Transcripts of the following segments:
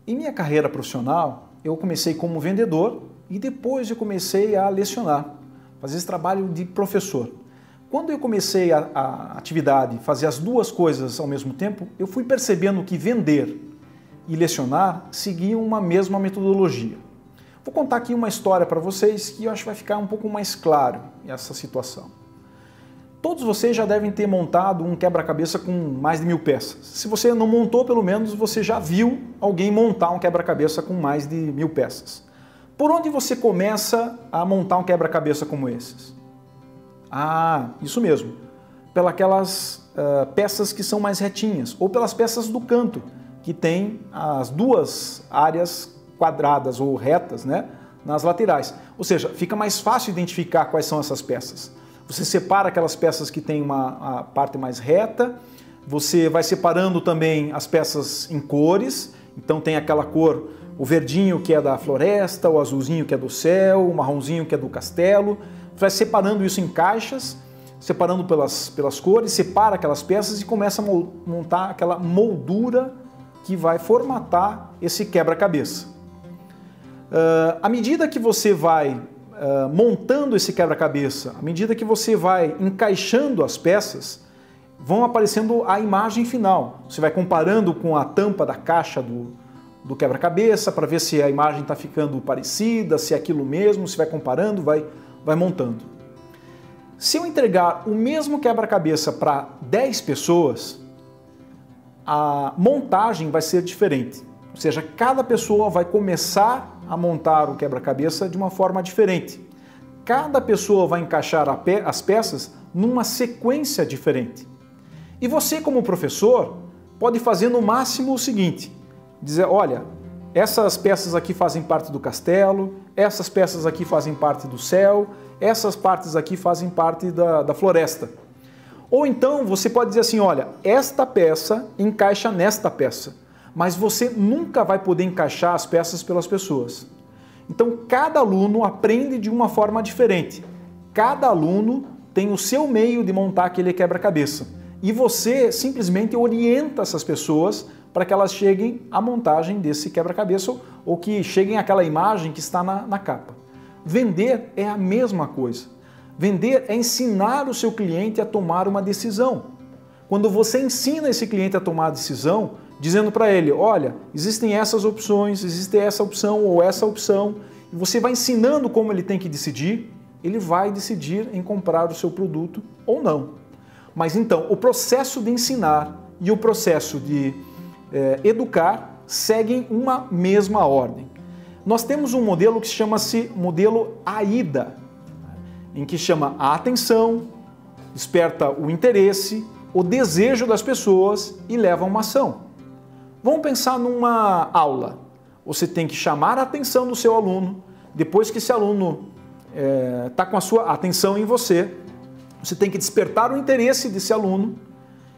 Em minha carreira profissional, eu comecei como vendedor e depois eu comecei a lecionar, fazer esse trabalho de professor. Quando eu comecei a atividade, fazer as duas coisas ao mesmo tempo, eu fui percebendo que vender e lecionar seguiam uma mesma metodologia. Vou contar aqui uma história para vocês que eu acho que vai ficar um pouco mais claro essa situação. Todos vocês já devem ter montado um quebra-cabeça com mais de 1000 peças. Se você não montou, pelo menos você já viu alguém montar um quebra-cabeça com mais de 1000 peças. Por onde você começa a montar um quebra-cabeça como esses? Ah, isso mesmo. Pelas peças que são mais retinhas, ou pelas peças do canto, que tem as duas áreas quadradas ou retas, né, nas laterais. Ou seja, fica mais fácil identificar quais são essas peças. Você separa aquelas peças que têm a parte mais reta, você vai separando também as peças em cores, então tem aquela cor, o verdinho que é da floresta, o azulzinho que é do céu, o marronzinho que é do castelo, vai separando isso em caixas, separando pelas cores, separa aquelas peças e começa a montar aquela moldura que vai formatar esse quebra-cabeça. À medida que você vai montando esse quebra-cabeça, à medida que você vai encaixando as peças, vão aparecendo a imagem final. Você vai comparando com a tampa da caixa do quebra-cabeça para ver se a imagem está ficando parecida, se é aquilo mesmo, se vai comparando, vai montando. Se eu entregar o mesmo quebra-cabeça para 10 pessoas, a montagem vai ser diferente. Ou seja, cada pessoa vai começar a montar o quebra-cabeça de uma forma diferente. Cada pessoa vai encaixar as peças numa sequência diferente. E você, como professor, pode fazer no máximo o seguinte: dizer, olha, essas peças aqui fazem parte do castelo, essas peças aqui fazem parte do céu, essas partes aqui fazem parte da floresta. Ou então você pode dizer assim, olha, esta peça encaixa nesta peça, mas você nunca vai poder encaixar as peças pelas pessoas. Então cada aluno aprende de uma forma diferente. Cada aluno tem o seu meio de montar aquele quebra-cabeça. E você simplesmente orienta essas pessoas para que elas cheguem à montagem desse quebra-cabeça ou que cheguem àquela imagem que está na capa. Vender é a mesma coisa. Vender é ensinar o seu cliente a tomar uma decisão. Quando você ensina esse cliente a tomar a decisão, dizendo para ele, olha, existem essas opções, existe essa opção ou essa opção, e você vai ensinando como ele tem que decidir, ele vai decidir em comprar o seu produto ou não. Mas então, o processo de ensinar e o processo de educar seguem uma mesma ordem. Nós temos um modelo que chama-se modelo AIDA, em que chama a atenção, desperta o interesse, o desejo das pessoas e leva a uma ação. Vamos pensar numa aula. Você tem que chamar a atenção do seu aluno, depois que esse aluno está com a sua atenção em você, você tem que despertar o interesse desse aluno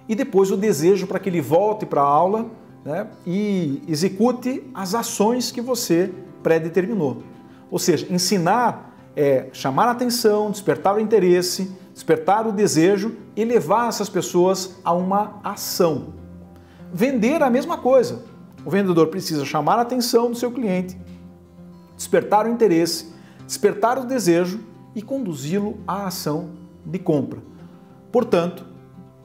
e depois o desejo para que ele volte para a aula, né, e execute as ações que você pré-determinou. Ou seja, ensinar é chamar a atenção, despertar o interesse, despertar o desejo e levar essas pessoas a uma ação. Vender é a mesma coisa. O vendedor precisa chamar a atenção do seu cliente, despertar o interesse, despertar o desejo e conduzi-lo à ação de compra. Portanto,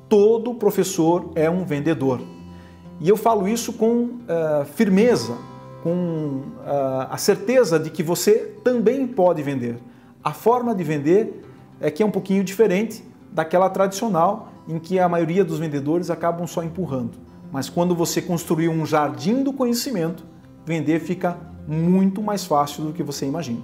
todo professor é um vendedor. E eu falo isso com firmeza, com a certeza de que você também pode vender. A forma de vender é que é um pouquinho diferente daquela tradicional em que a maioria dos vendedores acabam só empurrando. Mas quando você construir um jardim do conhecimento, vender fica muito mais fácil do que você imagina.